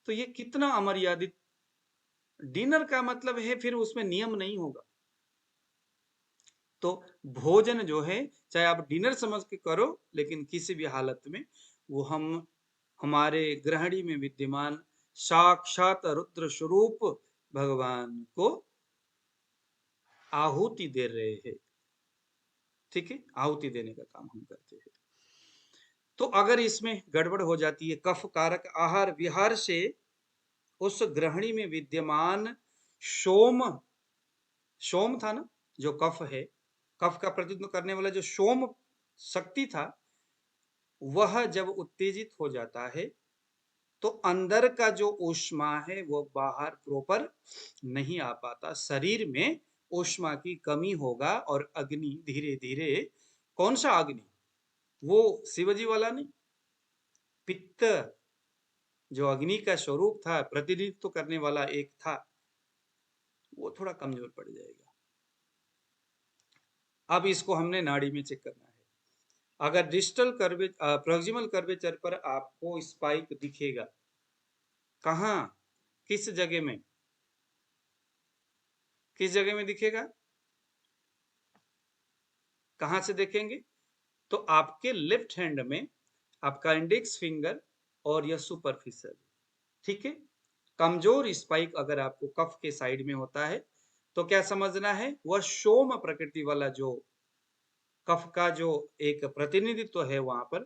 तो ये कितना अमर्यादित। डिनर का मतलब है फिर उसमें नियम नहीं होगा। तो भोजन जो है, चाहे आप डिनर समझ के करो, लेकिन किसी भी हालत में वो हम हमारे ग्रहणी में विद्यमान साक्षात रुद्र स्वरूप भगवान को आहुति दे रहे हैं। ठीक है, आहुति देने का काम हम करते हैं। तो अगर इसमें गड़बड़ हो जाती है, कफ कारक आहार विहार से उस ग्रहणी में विद्यमान सोम, सोम था ना जो कफ है, कफ का प्रतिनिधित्व करने वाला जो सोम शक्ति था, वह जब उत्तेजित हो जाता है तो अंदर का जो ऊष्मा है वो बाहर प्रॉपर नहीं आ पाता, शरीर में ऊष्मा की कमी होगा और अग्नि धीरे धीरे, कौन सा अग्नि, वो शिवजी वाला नहीं, पित्त जो अग्नि का स्वरूप था, प्रतिनिधित्व करने वाला एक था, वो थोड़ा कमजोर पड़ जाएगा। अब इसको हमने नाड़ी में चेक करना है। अगर डिस्टल कर्वे प्रॉक्सिमल कर्वेचर पर आपको स्पाइक दिखेगा, कहाँ, किस जगह में, किस जगह में दिखेगा, कहां से देखेंगे, तो आपके लेफ्ट हैंड में आपका इंडेक्स फिंगर और यह सुपरफिशियल। ठीक है। कमजोर स्पाइक अगर आपको कफ के साइड में होता है तो क्या समझना है, वह सोम प्रकृति वाला जो कफ का जो एक प्रतिनिधित्व है वहां पर,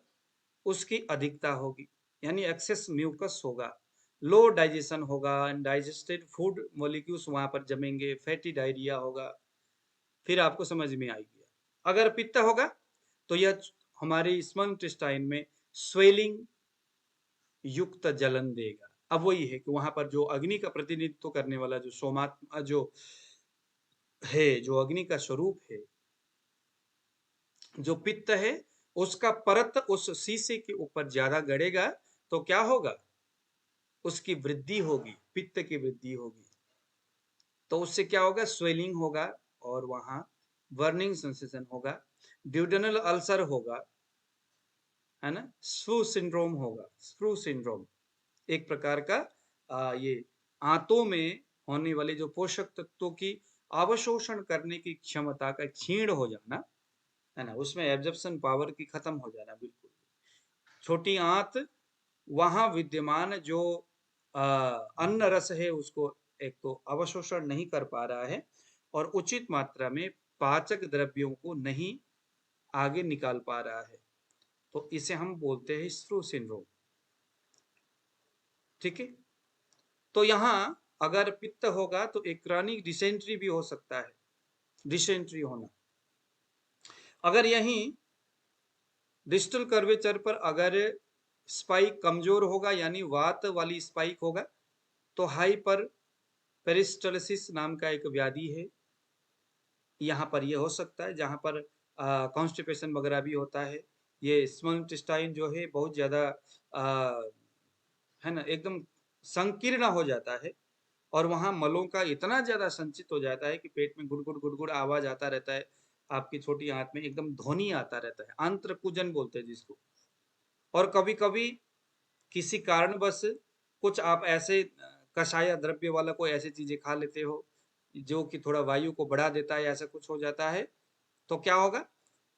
उसकी अधिकता होगी, यानी एक्सेस म्यूकस होगा, लो डाइजेशन होगा, डाइजेस्टेड फूड मॉलिक्यूल्स वहां पर जमेंगे, फैटी डायरिया होगा, फिर आपको समझ में आएगी। अगर पित्त होगा तो यह हमारे स्मॉल इंटेस्टाइन में स्वेलिंग युक्त जलन देगा। अब वही है कि वहां पर जो अग्नि का प्रतिनिधित्व करने वाला जो सोमात्मा जो है, जो अग्नि का स्वरूप है, जो पित्त है, उसका परत उस शीशे के ऊपर ज्यादा गड़ेगा तो क्या होगा, उसकी वृद्धि होगी, पित्त की वृद्धि होगी। तो उससे क्या होगा, स्वेलिंग होगा और वहां बर्निंग सेंसेशन होगा, ड्यूडेनल अल्सर होगा, है ना, स्प्रू सिंड्रोम होगा। स्प्रू सिंड्रोम एक प्रकार का ये आंतों में होने वाले जो पोषक तत्वों की अवशोषण करने की क्षमता का क्षीण हो जाना, है ना, उसमें एब्जॉर्प्शन पावर की खत्म हो जाना। बिल्कुल छोटी आंत, वहां विद्यमान जो अन्न रस है उसको एक तो अवशोषण नहीं कर पा रहा है और उचित मात्रा में पाचक द्रव्यों को नहीं आगे निकाल पा रहा है, तो इसे हम बोलते हैं स्प्रू सिंड्रोम। ठीक है। तो यहाँ अगर पित्त होगा तो एक क्रॉनिक डिसेंट्री भी हो सकता है, डिसेंट्री होना। अगर यहीं डिस्टल कर्वेचर पर अगर स्पाइक कमजोर होगा, यानी वात वाली स्पाइक होगा, तो हाइपर पेरिस्टलिसिस नाम का एक व्याधि है, यहाँ पर यह हो सकता है, जहाँ पर कॉन्स्टिपेशन वगैरह भी होता है। ये स्मॉल इंटेस्टाइन जो है बहुत ज्यादा है ना, एकदम संकीर्ण हो जाता है, और वहां मलों का इतना ज्यादा संचित हो जाता है कि पेट में गुड़गुड़ गुड़गुड़ आवाज आता रहता है, आपकी छोटी आंत में एकदम ध्वनि आता रहता है, आंत्रकुजन बोलते हैं जिसको। और कभी कभी किसी कारणवश कुछ आप ऐसे कषाय द्रव्य वाला कोई ऐसी चीजें खा लेते हो जो कि थोड़ा वायु को बढ़ा देता है, ऐसा कुछ हो जाता है, तो क्या होगा,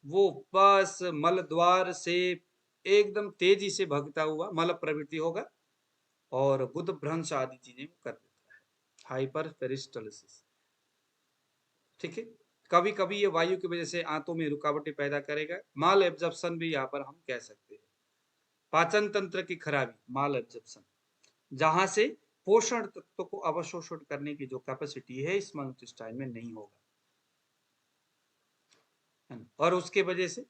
वो बस मल द्वार से एकदम तेजी से भगता हुआ मल प्रवृत्ति होगा और गुद भ्रंश आदि चीजें कर देता है, हाइपर पेरिस्टलिसिस। ठीक है, कभी कभी ये वायु की वजह से आंतों में रुकावटें पैदा करेगा, माल एब्जॉर्प्शन भी यहाँ पर हम कह सकते हैं, पाचन तंत्र की खराबी, माल एब्जॉर्प्शन, जहां से पोषण तत्व को अवशोषण करने की जो कैपेसिटी है स्मॉल इंटेस्टाइन में नहीं होगा, है ना। और उसके वजह से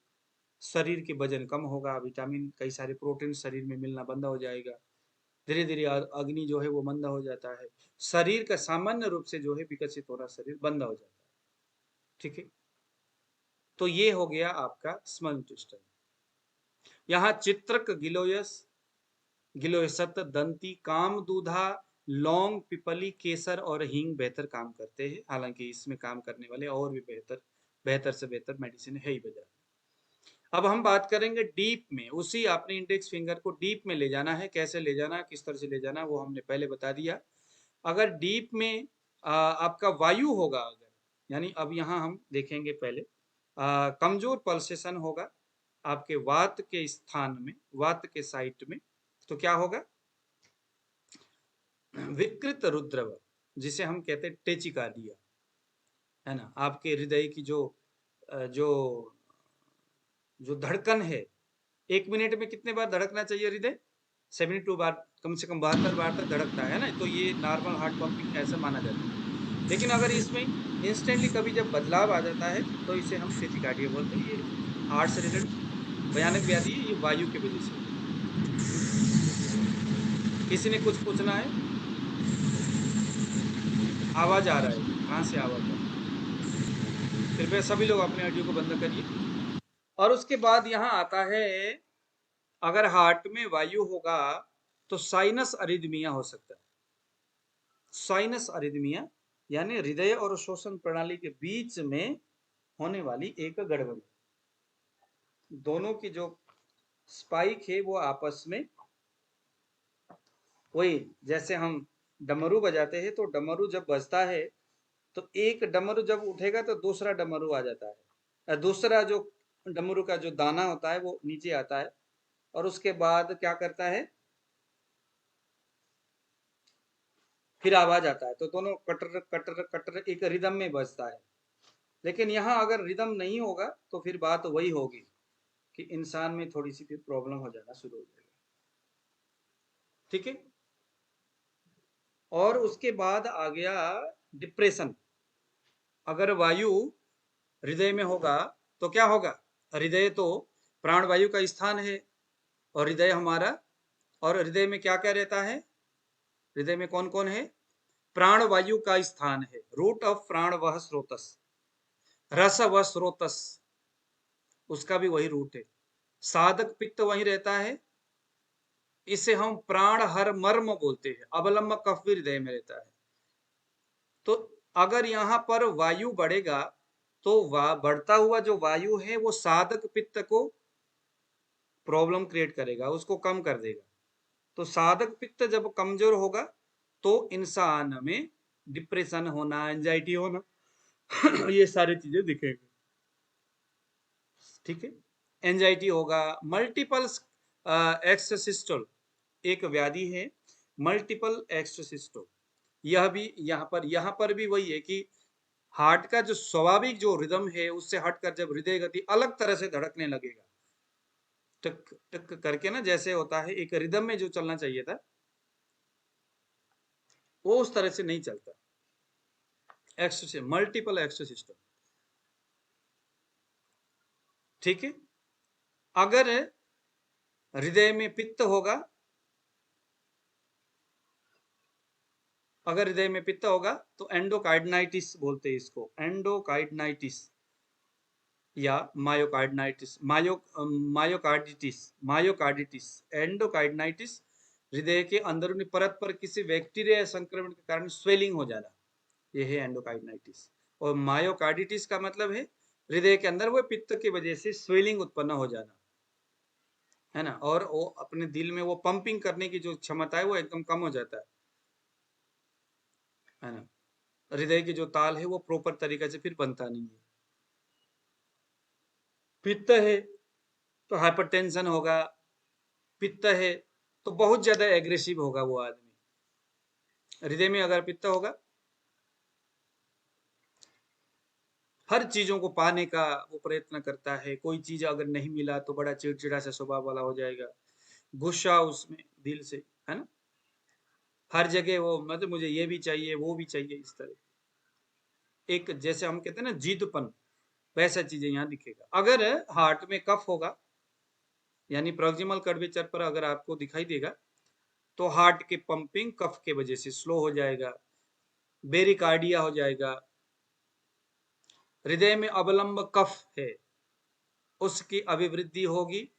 शरीर के वजन कम होगा, विटामिन कई सारे प्रोटीन शरीर में मिलना बंद हो जाएगा, धीरे धीरे अग्नि जो है वो मंद हो जाता है, शरीर का सामान्य रूप से जो है विकसित होना शरीर बंद हो जाता है। ठीक है, तो ये हो गया आपका स्मॉल इंटेस्टाइन। यहाँ चित्रक, गिलोयस, गिलोयसत, दंती, कामदूधा, लौंग, पिपली, केसर और हींग बेहतर काम करते हैं, हालांकि इसमें काम करने वाले और भी बेहतर बेहतर से बेहतर मेडिसिन है ही बाजार। अब हम बात करेंगे डीप में, उसी आपने इंडेक्स फिंगर को डीप में ले जाना है, कैसे ले जाना है, किस तरह से ले जाना है, वो हमने पहले बता दिया। अगर डीप में आपका वायु होगा, अगर यानी अब यहाँ हम देखेंगे पहले कमजोर पल्सेशन होगा आपके वात के स्थान में, वात के साइट में, तो क्या होगा, विकृत रुद्रव, जिसे हम कहते हैं टेचिकार्डिया, है ना। आपके हृदय की जो जो धड़कन है, 1 मिनट में कितने बार धड़कना चाहिए हृदय, 72 बार, कम से कम 72 बार तक धड़कता है ना, तो ये नॉर्मल हार्ट पंपिंग ऐसा माना जाता है। लेकिन अगर इसमें इंस्टेंटली कभी जब बदलाव आ जाता है तो इसे हम टेचिकार्डिया बोलते हैं। ये हार्ट से रिलेटेड भयानक व्याधि है, ये वायु की वजह से। किसी ने कुछ पूछना है, आवाज आ रहा है, कहाँ से आवाज आ रहा है, कृपया सभी लोग अपने ऑडियो को बंद करिए। और उसके बाद यहाँ आता है, अगर हार्ट में वायु होगा तो साइनस अरिदमिया हो सकता है। साइनस अरिदमिया यानी हृदय और श्वसन प्रणाली के बीच में होने वाली एक गड़बड़ी, दोनों की जो स्पाइक है वो आपस में, वही जैसे हम डमरू बजाते हैं तो डमरू जब बजता है तो एक डमरू जब उठेगा तो दूसरा डमरू आ जाता है, दूसरा जो डमरू का जो दाना होता है वो नीचे आता है, और उसके बाद क्या करता है, फिर आवाज आता है, तो दोनों कटर कटर कटर एक रिदम में बजता है। लेकिन यहाँ अगर रिदम नहीं होगा तो फिर बात वही होगी कि इंसान में थोड़ी सी फिर प्रॉब्लम हो जाना शुरू हो जाएगा। ठीक है, और उसके बाद आ गया डिप्रेशन। अगर वायु हृदय में होगा तो क्या होगा, हृदय तो प्राणवायु का स्थान है, और हृदय हमारा, और हृदय में क्या क्या रहता है, हृदय में कौन कौन है, प्राणवायु का स्थान है, रूट ऑफ प्राण वह स्रोतस, रस व स्रोतस, उसका भी वही रूट है, साधक पित्त वही रहता है, इसे हम प्राण हर मर्म बोलते हैं, अवलंब कफ भी हृदय में रहता है। तो अगर यहाँ पर वायु बढ़ेगा तो बढ़ता हुआ जो वायु है वो साधक पित्त को प्रॉब्लम क्रिएट करेगा, उसको कम कर देगा। तो साधक पित्त जब कमजोर होगा तो इंसान में डिप्रेशन होना, एंजाइटी होना ये सारी चीजें दिखेंगी। ठीक है, एंजाइटी होगा, मल्टीपल एक्ससिस्टोल एक व्याधि है, मल्टीपल एक्ससिस्टोल, यह भी यहाँ पर भी वही है कि हार्ट का जो स्वाभाविक जो रिदम है उससे हटकर जब हृदय गति अलग तरह से धड़कने लगेगा, टक टक करके ना, जैसे होता है एक रिदम में जो चलना चाहिए था वो उस तरह से नहीं चलता, मल्टीपल एक्ससिस्टोल। ठीक है, अगर हृदय में पित्त होगा, अगर हृदय में पित्त होगा तो एंडोकार्डिनाइटिस बोलते हैं इसको, एंडोकार्डिनाइटिस या मायोकार्डिनाइटिस, मायोकार्डिटिस, मायोकार्डिटिस, एंडोकार्डिनाइटिस हृदय के अंदरूनी परत पर किसी बैक्टीरिया संक्रमण के कारण स्वेलिंग हो जाना, यह है एंडोकार्डिनाइटिस। और मायोकार्डिटिस का मतलब है हृदय के अंदर वो पित्त की वजह से स्वेलिंग उत्पन्न हो जाना, है ना। और वो अपने दिल में वो पंपिंग करने की जो क्षमता है वो एकदम कम हो जाता है ना। हृदय की जो ताल है वो प्रॉपर तरीके से फिर बनता नहीं है। पित्त है तो हाइपरटेंशन होगा, पित्त है तो बहुत ज्यादा एग्रेसिव होगा वो आदमी। हृदय में अगर पित्त होगा, हर चीजों को पाने का वो प्रयत्न करता है, कोई चीज अगर नहीं मिला तो बड़ा चिड़चिड़ा सा स्वभाव वाला हो जाएगा, गुस्सा उसमें दिल से, है ना। हर जगह वो मतलब मुझे ये भी चाहिए वो भी चाहिए, इस तरह एक जैसे हम कहते हैं ना जिदपन, वैसा चीजें यहाँ दिखेगा। अगर हार्ट में कफ होगा यानी प्रोक्सिमल कर्वेचर पर अगर आपको दिखाई देगा तो हार्ट की पंपिंग कफ के वजह से स्लो हो जाएगा, बेरिकार्डिया हो जाएगा। हृदय में अवलंब कफ है, उसकी अभिवृद्धि होगी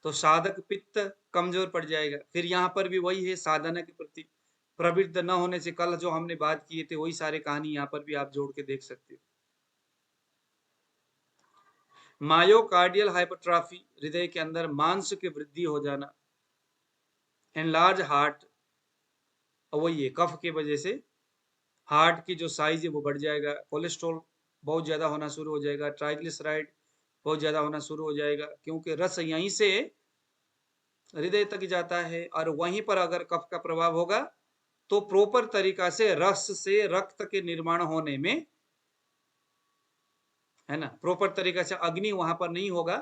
तो साधक पित्त कमजोर पड़ जाएगा। फिर यहाँ पर भी वही है, साधना के प्रति प्रवृत्त न होने से, कल जो हमने बात किए थे वही सारे कहानी यहाँ पर भी आप जोड़ के देख सकते हो। मायोकार्डियल हाइपरट्रॉफी, हृदय के अंदर मांस की वृद्धि हो जाना। एनलार्ज हार्ट, वही है कफ की वजह से हार्ट की जो साइज है वो बढ़ जाएगा, कोलेस्ट्रॉल बहुत ज्यादा होना शुरू हो जाएगा, ट्राइग्लिसराइड बहुत ज्यादा होना शुरू हो जाएगा, क्योंकि रस यहीं से हृदय तक जाता है। और वहीं पर अगर कफ का प्रभाव होगा तो प्रॉपर तरीका से रस से रक्त के निर्माण होने में, है ना, प्रॉपर तरीका से अग्नि वहां पर नहीं होगा।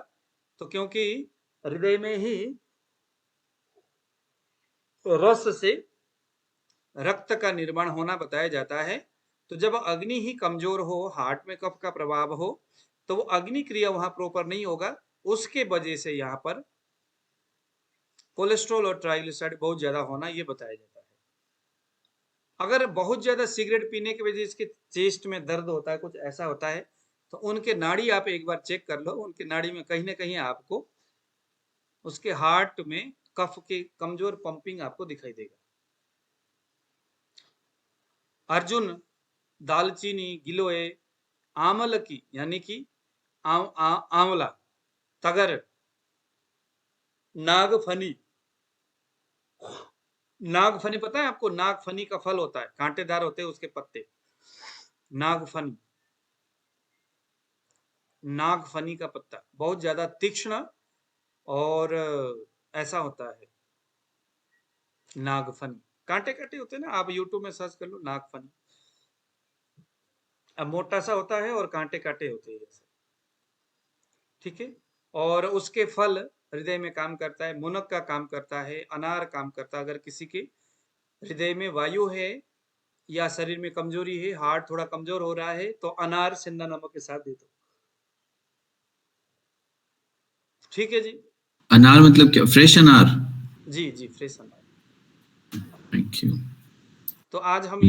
तो क्योंकि हृदय में ही रस से रक्त का निर्माण होना बताया जाता है, तो जब अग्नि ही कमजोर हो, हार्ट में कफ का प्रभाव हो, तो वो अग्नि क्रिया वहां प्रॉपर नहीं होगा, उसके वजह से यहाँ पर कोलेस्ट्रॉल और ट्राइग्लिसराइड बहुत ज्यादा होना ये बताया जाता है। अगर बहुत ज्यादा सिगरेट पीने की वजह से इसके चेस्ट में दर्द होता है, कुछ ऐसा होता है, तो उनके नाड़ी आप एक बार चेक कर लो, उनके नाड़ी में कहीं ना कहीं आपको उसके हार्ट में कफ के कमजोर पंपिंग आपको दिखाई देगा। अर्जुन दालचीनी गिलोय आमल की यानी कि आंवला, तगर, नागफनी। नागफनी पता है आपको, नागफनी का फल होता है, कांटेदार होते हैं उसके पत्ते, नागफनी। नागफनी का पत्ता बहुत ज्यादा तीक्ष्ण और ऐसा होता है, नागफनी कांटे कांटे होते हैं ना, आप यूट्यूब में सर्च कर लो नागफनी। अब मोटा सा होता है और कांटे कांटे होते हैं जैसे, ठीक है। और उसके फल हृदय में काम करता है, मुनक का काम करता है, अनार काम करता है। अगर किसी के हृदय में वायु है या शरीर में कमजोरी है, हार्ट थोड़ा कमजोर हो रहा है, तो अनार सिंधा नमक के साथ दे दो, ठीक है जी। अनार मतलब क्या, फ्रेश अनार? जी जी फ्रेश अनार। Thank you. तो आज हम